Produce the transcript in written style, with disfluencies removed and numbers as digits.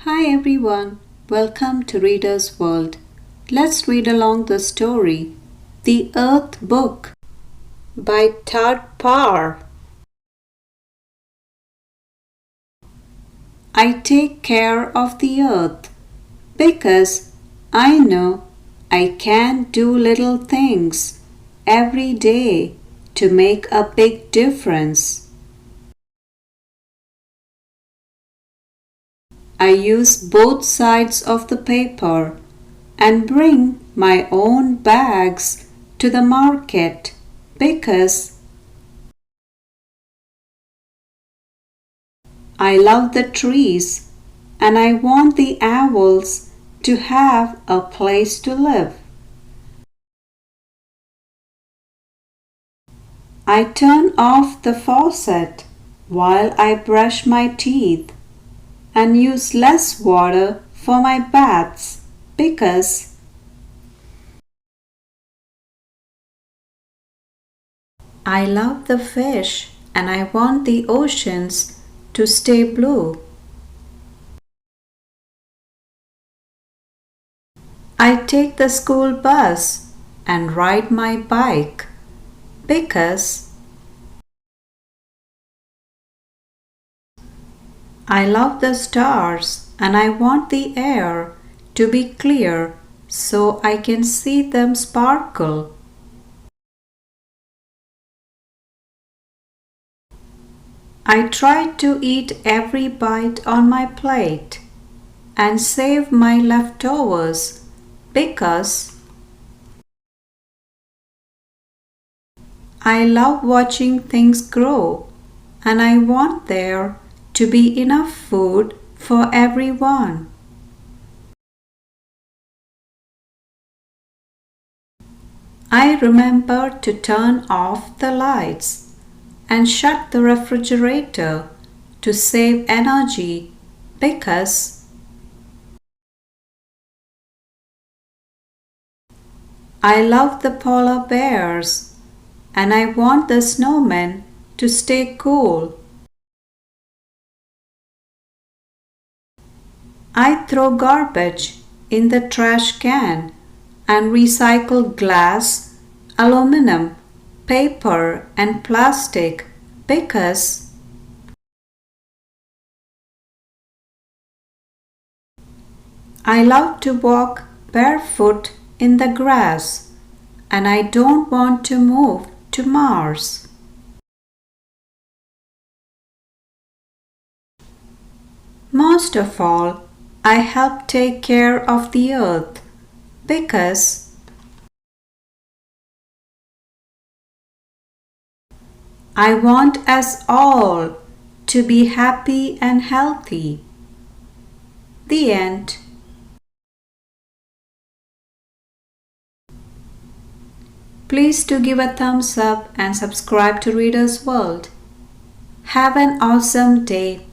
Hi everyone, welcome to Reader's World. Let's read along the story, The Earth Book by Todd Parr. I take care of the earth because I know I can do little things every day to make a big difference. I use both sides of the paper and bring my own bags to the market because I love the trees and I want the owls to have a place to live. I turn off the faucet while I brush my teeth and use less water for my baths because I love the fish and I want the oceans to stay blue. I take the school bus and ride my bike because I love the stars and I want the air to be clear so I can see them sparkle. I try to eat every bite on my plate and save my leftovers because I love watching things grow and I want there to be enough food for everyone. I remember to turn off the lights and shut the refrigerator to save energy because I love the polar bears and I want the snowmen to stay cool. I throw garbage in the trash can and recycle glass, aluminum, paper and plastic because I love to walk barefoot in the grass and I don't want to move to Mars. Most of all, I help take care of the earth because I want us all to be happy and healthy. The end. Please do give a thumbs up and subscribe to Reader's World. Have an awesome day.